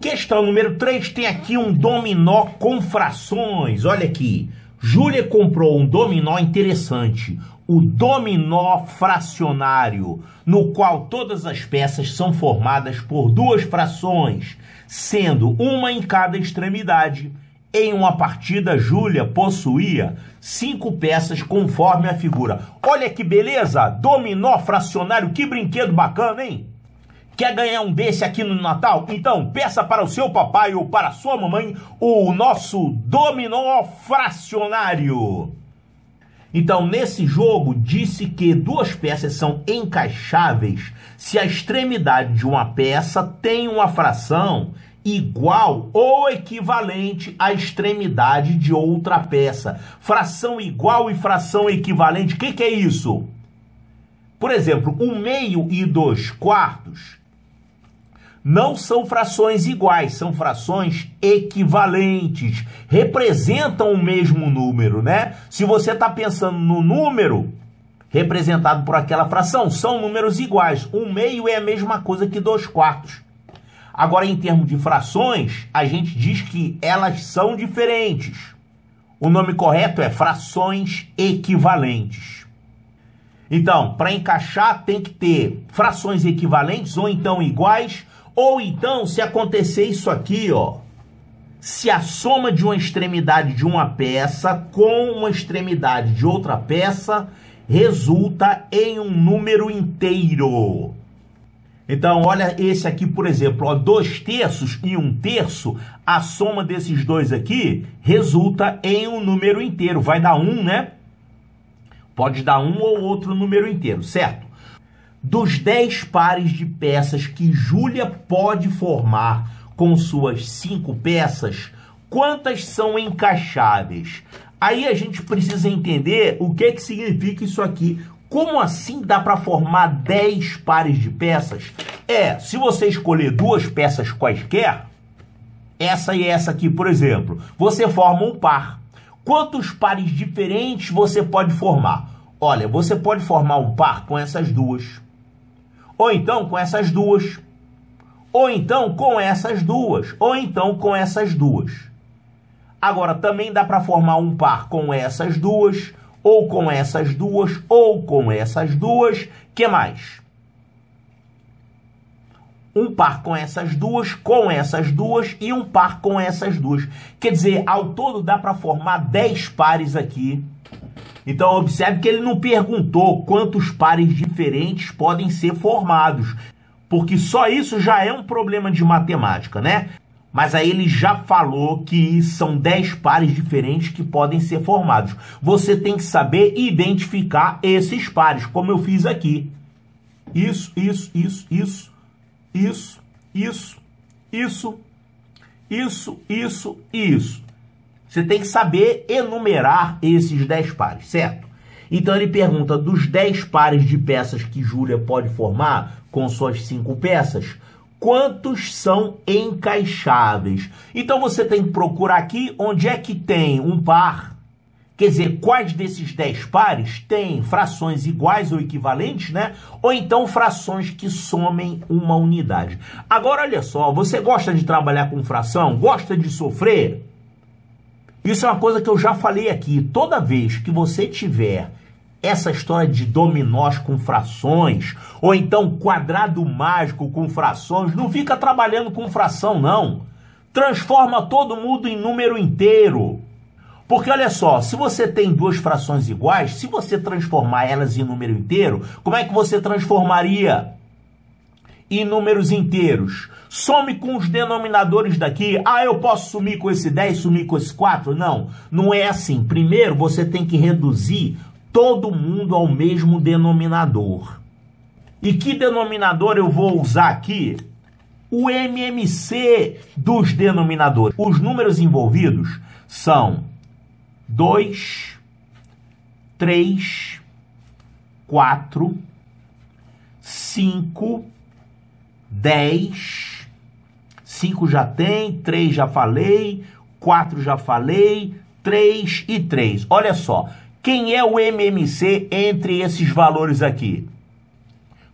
Questão número 3, tem aqui um dominó com frações. Olha aqui, Júlia comprou um dominó interessante, o dominó fracionário, no qual todas as peças são formadas por duas frações, sendo uma em cada extremidade. Em uma partida, Júlia possuía 5 peças conforme a figura. Olha que beleza, dominó fracionário, que brinquedo bacana, hein? Quer ganhar um desse aqui no Natal? Então, peça para o seu papai ou para a sua mamãe o nosso dominó fracionário. Então, nesse jogo, disse que duas peças são encaixáveis se a extremidade de uma peça tem uma fração igual ou equivalente à extremidade de outra peça. Fração igual e fração equivalente, o que é isso? Por exemplo, 1/2 e 2/4 não são frações iguais, são frações equivalentes. Representam o mesmo número, né? Se você está pensando no número representado por aquela fração, são números iguais. 1/2 é a mesma coisa que 2/4. Agora, em termos de frações, a gente diz que elas são diferentes. O nome correto é frações equivalentes. Então, para encaixar, tem que ter frações equivalentes ou então iguais. Ou então, se acontecer isso aqui, ó, se a soma de uma extremidade de uma peça com uma extremidade de outra peça resulta em um número inteiro. Então, olha esse aqui, por exemplo, ó, 2/3 e 1/3, a soma desses dois aqui resulta em um número inteiro. Vai dar 1, né? Pode dar um ou outro número inteiro, certo? Dos 10 pares de peças que Júlia pode formar com suas 5 peças, quantas são encaixáveis? Aí a gente precisa entender o que significa isso aqui. Como assim dá para formar 10 pares de peças? Se você escolher duas peças quaisquer, essa e essa aqui, por exemplo, você forma um par. Quantos pares diferentes você pode formar? Olha, você pode formar um par com essas duas, ou então com essas duas, ou então com essas duas, ou então com essas duas. Agora, também dá para formar um par com essas duas, ou com essas duas, ou com essas duas. Que mais? Um par com essas duas e um par com essas duas. Quer dizer, ao todo dá para formar 10 pares aqui. Então, observe que ele não perguntou quantos pares diferentes podem ser formados, porque só isso já é um problema de matemática, né? Mas aí ele já falou que são 10 pares diferentes que podem ser formados. Você tem que saber identificar esses pares, como eu fiz aqui. Isso. Você tem que saber enumerar esses 10 pares, certo? Então ele pergunta, dos 10 pares de peças que Júlia pode formar com suas 5 peças, quantos são encaixáveis? Então você tem que procurar aqui onde é que tem um par. Quer dizer, quais desses 10 pares têm frações iguais ou equivalentes, né? Ou então frações que somem uma unidade. Agora, olha só, você gosta de trabalhar com fração? Gosta de sofrer? Isso é uma coisa que eu já falei aqui. Toda vez que você tiver essa história de dominós com frações, ou então quadrado mágico com frações, não fica trabalhando com fração, não. Transforma todo mundo em número inteiro. Porque, olha só, se você tem duas frações iguais, se você transformar elas em número inteiro, como é que você transformaria em números inteiros? Some com os denominadores daqui. Eu posso sumir com esse 10, sumir com esse 4? Não, não é assim. Primeiro, você tem que reduzir todo mundo ao mesmo denominador. E que denominador eu vou usar aqui? O MMC dos denominadores. Os números envolvidos são 2, 3, 4, 5, 10... 5 já tem, 3 já falei, 4 já falei, 3 e 3. Olha só, quem é o MMC entre esses valores aqui?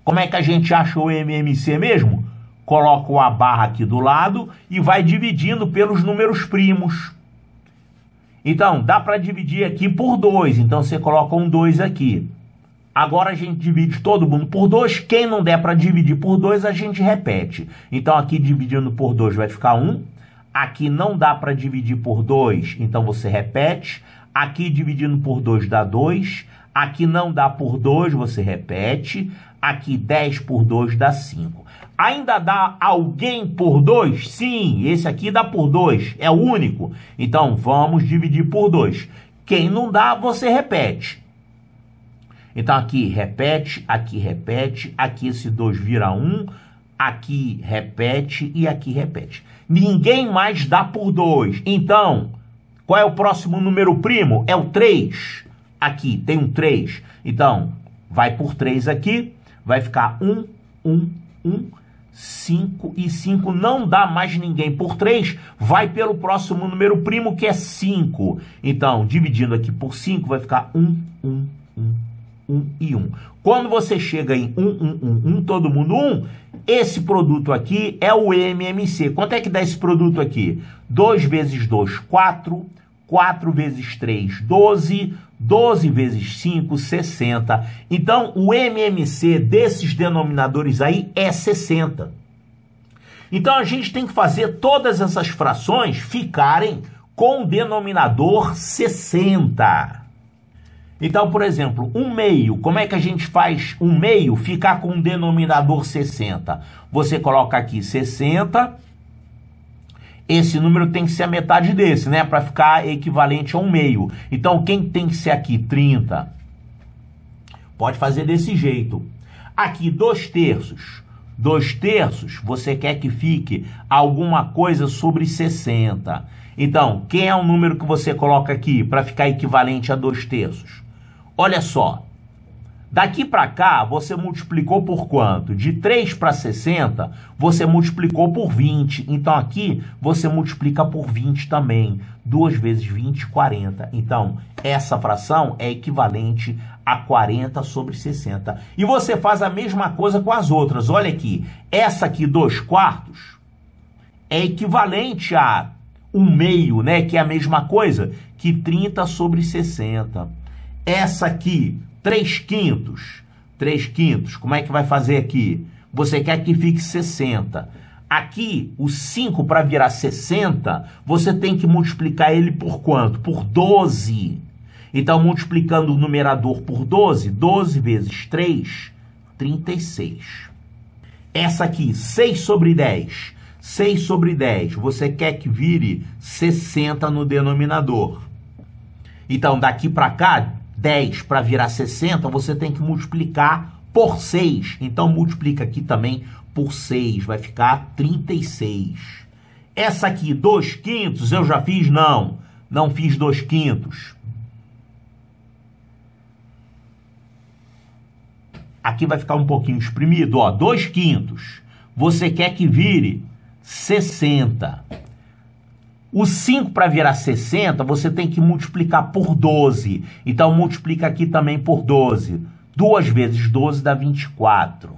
Como é que a gente acha o MMC mesmo? coloca uma barra aqui do lado e vai dividindo pelos números primos. Então, dá para dividir aqui por 2, então você coloca um 2 aqui. Agora a gente divide todo mundo por 2, quem não der para dividir por 2, a gente repete. Então, aqui dividindo por 2 vai ficar 1, aqui não dá para dividir por 2, então você repete. Aqui dividindo por 2 dá 2, aqui não dá por 2, você repete. Aqui 10 por 2 dá 5. Ainda dá alguém por 2? Sim, esse aqui dá por 2, é o único. Então, vamos dividir por 2. Quem não dá, você repete. Então, aqui repete, aqui esse 2 vira 1, aqui repete e aqui repete. Ninguém mais dá por 2. Então, qual é o próximo número primo? É o 3. Aqui tem um 3. Então, vai por 3 aqui, vai ficar 1, 1, 1, 5 e 5 não dá mais ninguém por 3, vai pelo próximo número primo que é 5. Então, dividindo aqui por 5 vai ficar 1, 1, 1, 1 e 1. Quando você chega em 1, 1, 1, 1, todo mundo 1, esse produto aqui é o MMC. Quanto é que dá esse produto aqui? 2 vezes 2, 4, 4 vezes 3, 12, 12 vezes 5, 60. Então, o MMC desses denominadores aí é 60. Então, a gente tem que fazer todas essas frações ficarem com o denominador 60. Então, por exemplo, 1/2. Como é que a gente faz 1/2 ficar com o denominador 60? Você coloca aqui 60. Esse número tem que ser a metade desse, né? Para ficar equivalente a 1/2. Então, quem tem que ser aqui? 30. Pode fazer desse jeito. Aqui, 2/3. 2/3, você quer que fique alguma coisa sobre 60. Então, quem é o número que você coloca aqui para ficar equivalente a 2/3? Olha só. Daqui para cá, você multiplicou por quanto? De 3 para 60, você multiplicou por 20. Então, aqui, você multiplica por 20 também. 2 vezes 20, 40. Então, essa fração é equivalente a 40 sobre 60. E você faz a mesma coisa com as outras. Olha aqui. Essa aqui, 2/4, é equivalente a 1/2, né? Que é a mesma coisa que 30 sobre 60. Essa aqui, 3/5. 3/5, como é que vai fazer aqui? Você quer que fique 60. Aqui, o 5 para virar 60, você tem que multiplicar ele por quanto? Por 12. Então, multiplicando o numerador por 12, 12 vezes 3, 36. Essa aqui, 6 sobre 10. 6 sobre 10, você quer que vire 60 no denominador. Então, daqui para cá, 10 para virar 60, você tem que multiplicar por 6. Então, multiplica aqui também por 6, vai ficar 36. Essa aqui, 2/5, eu já fiz? Não, não fiz 2/5. Aqui vai ficar um pouquinho espremido, ó, 2/5. Você quer que vire 60. O 5 para virar 60, você tem que multiplicar por 12. Então, multiplica aqui também por 12. 2 vezes 12 dá 24.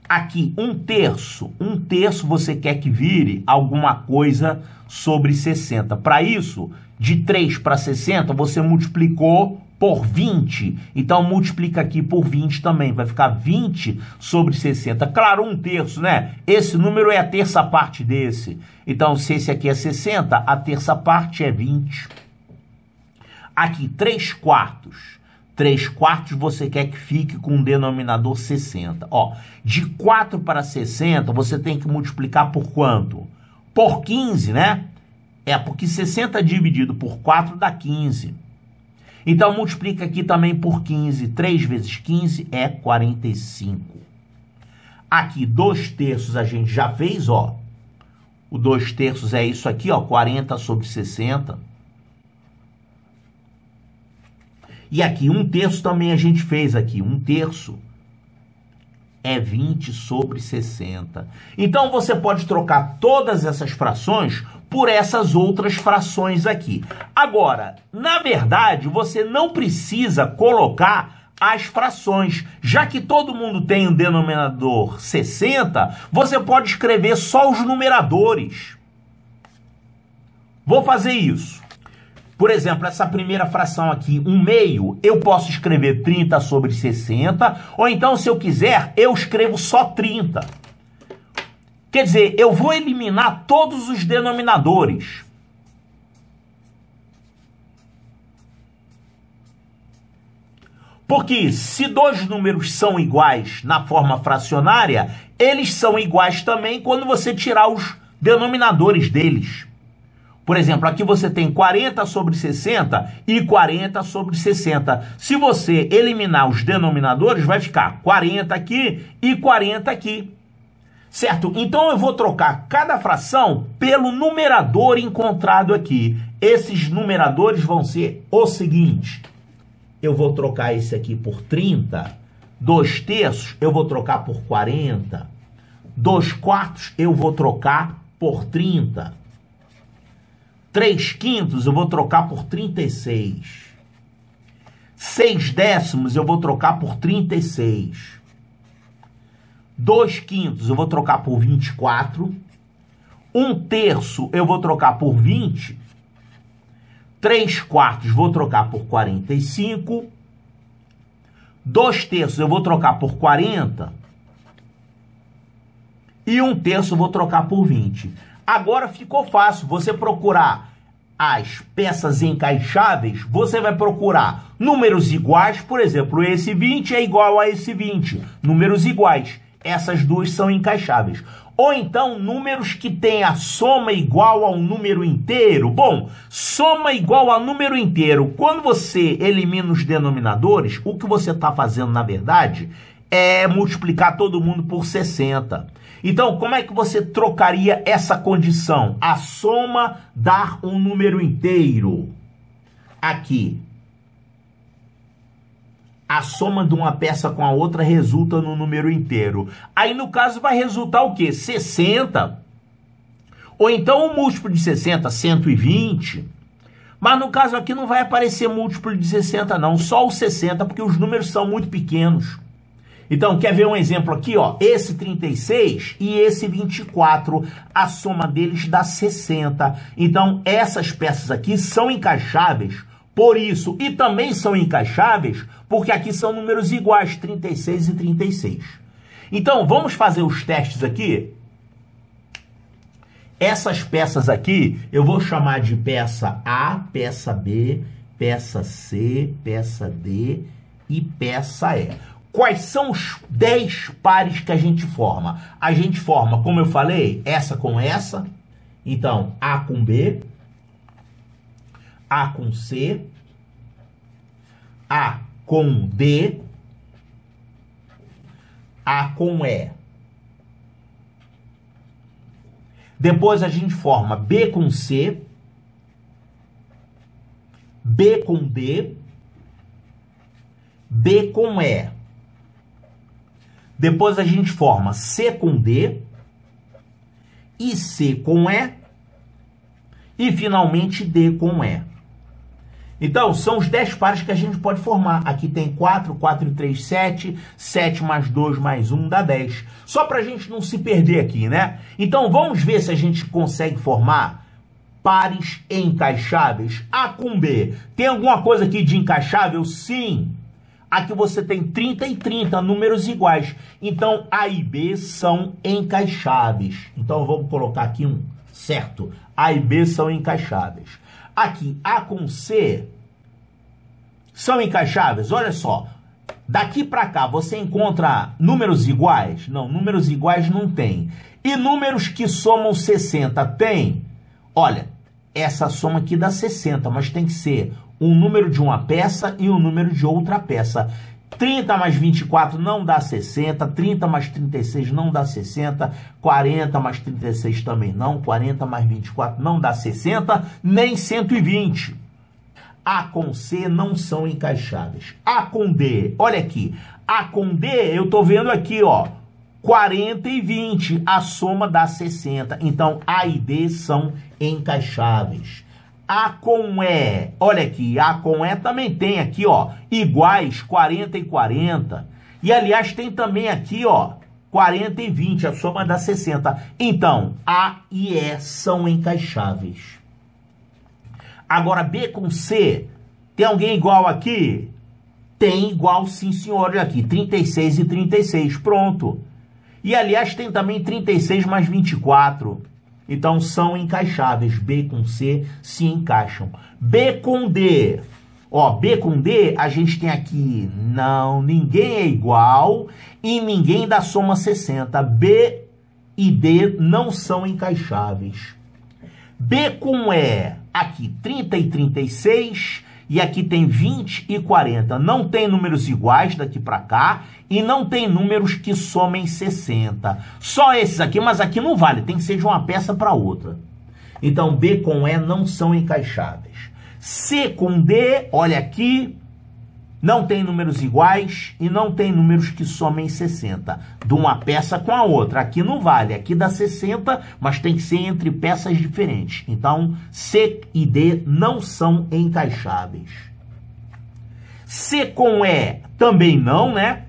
Aqui, 1/3. 1/3 você quer que vire alguma coisa sobre 60. Para isso, de 3 para 60, você multiplicou por 20. Então, multiplica aqui por 20 também. Vai ficar 20 sobre 60. Claro, 1/3, né? Esse número é a terça parte desse. Então, se esse aqui é 60, a terça parte é 20. Aqui, 3/4. 3/4 você quer que fique com o denominador 60. Ó, de 4 para 60, você tem que multiplicar por quanto? Por 15, né? É, porque 60 dividido por 4 dá 15. Então, multiplica aqui também por 15. 3 vezes 15 é 45. Aqui, 2/3 a gente já fez, ó. O 2/3 é isso aqui, ó, 40 sobre 60. E aqui, 1/3 também a gente fez aqui. 1/3 é 20 sobre 60. Então, você pode trocar todas essas frações por essas outras frações aqui. Agora, na verdade, você não precisa colocar as frações. Já que todo mundo tem um denominador 60, você pode escrever só os numeradores. Vou fazer isso. Por exemplo, essa primeira fração aqui, 1/2, eu posso escrever 30 sobre 60, ou então, se eu quiser, eu escrevo só 30. Quer dizer, eu vou eliminar todos os denominadores. Porque se dois números são iguais na forma fracionária, eles são iguais também quando você tirar os denominadores deles. Por exemplo, aqui você tem 40 sobre 60 e 40 sobre 60. Se você eliminar os denominadores, vai ficar 40 aqui e 40 aqui. Certo? Então eu vou trocar cada fração pelo numerador encontrado aqui. Esses numeradores vão ser o seguinte. Eu vou trocar esse aqui por 30. 2/3 eu vou trocar por 40. 2/4 eu vou trocar por 30. 3/5 eu vou trocar por 36. 6/10 eu vou trocar por 36. 2/5 eu vou trocar por 24. 1/3 eu vou trocar por 20. 3/4 vou trocar por 45. 2/3 eu vou trocar por 40. E 1/3 eu vou trocar por 20. Agora ficou fácil. Você procurar as peças encaixáveis, você vai procurar números iguais. Por exemplo, esse 20 é igual a esse 20. Números iguais. Essas duas são encaixáveis. Ou então, números que têm a soma igual ao número inteiro. Bom, soma igual a número inteiro. Quando você elimina os denominadores, o que você está fazendo, na verdade, é multiplicar todo mundo por 60. Então, como é que você trocaria essa condição? A soma dar um número inteiro. Aqui. A soma de uma peça com a outra resulta no número inteiro. Aí, no caso, vai resultar o quê? 60. Ou então, o múltiplo de 60, 120. Mas, no caso aqui, não vai aparecer múltiplo de 60, não. Só o 60, porque os números são muito pequenos. Então, quer ver um exemplo aqui, ó? Esse 36 e esse 24, a soma deles dá 60. Então, essas peças aqui são encaixáveis por isso. E também são encaixáveis porque aqui são números iguais, 36 e 36. Então, vamos fazer os testes aqui. Essas peças aqui, eu vou chamar de peça A, peça B, peça C, peça D e peça E. Quais são os 10 pares que a gente forma? A gente forma, como eu falei, essa com essa. Então, A com B, A com C, A com D, A com E. Depois a gente forma B com C, B com D, B com E. Depois a gente forma C com D e C com E e finalmente D com E. Então, são os 10 pares que a gente pode formar. Aqui tem 4, 4 e 3, 7, 7 mais 2 mais 1 dá 10. Só para a gente não se perder aqui, né? Então, vamos ver se a gente consegue formar pares encaixáveis. A com B. Tem alguma coisa aqui de encaixável? Sim. Aqui você tem 30 e 30, números iguais. Então, A e B são encaixáveis. Então, vamos colocar aqui um, certo? A e B são encaixáveis. Aqui, A com C são encaixáveis. Olha só, daqui para cá você encontra números iguais? Não, números iguais não tem. E números que somam 60 tem? Olha, essa soma aqui dá 60, mas tem que ser um número de uma peça e um número de outra peça. 30 mais 24 não dá 60, 30 mais 36 não dá 60, 40 mais 36 também não, 40 mais 24 não dá 60, nem 120. A com C não são encaixáveis. A com D, olha aqui, A com D, eu tô vendo aqui, ó, 40 e 20, a soma dá 60. Então, A e D são encaixáveis. A com E, olha aqui, A com E também tem aqui, ó, iguais 40 e 40. E, aliás, tem também aqui, ó, 40 e 20, a soma dá 60. Então, A e E são encaixáveis. Agora, B com C, tem alguém igual aqui? Tem igual, sim, senhor, olha aqui, 36 e 36, pronto. E, aliás, tem também 36 mais 24. Então, são encaixáveis. B com C se encaixam. B com D. Ó, B com D, a gente tem aqui, não, ninguém é igual e ninguém dá soma 60. B e D não são encaixáveis. B com E, aqui 30 e 36, e aqui tem 20 e 40. Não tem números iguais daqui para cá e não tem números que somem 60. Só esses aqui, mas aqui não vale, tem que ser de uma peça para outra. Então, B com E não são encaixáveis. C com D, olha aqui, não tem números iguais e não tem números que somem 60. De uma peça com a outra. Aqui não vale, aqui dá 60, mas tem que ser entre peças diferentes. Então, C e D não são encaixáveis. C com E também não, né?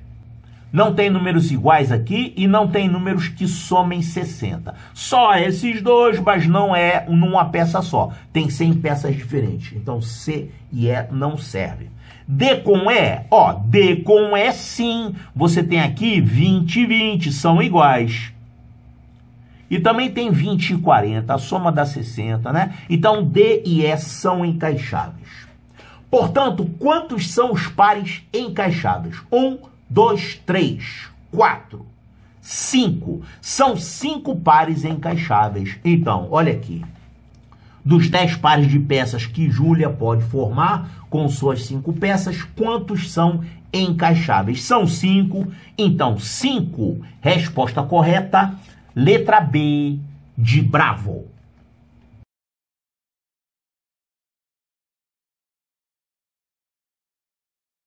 Não tem números iguais aqui e não tem números que somem 60. Só esses dois, mas não é numa peça só. Tem 100 peças diferentes. Então, C e E não servem. D com E, ó, D com E sim. Você tem aqui 20 e 20, são iguais. E também tem 20 e 40, a soma dá 60, né? Então, D e E são encaixáveis. Portanto, quantos são os pares encaixáveis? 1, 2, 3, 4, 5. São 5 pares encaixáveis. Então, olha aqui. Dos 10 pares de peças que Júlia pode formar com suas 5 peças, quantos são encaixáveis? São 5. Então, 5. Resposta correta, letra B de bravo.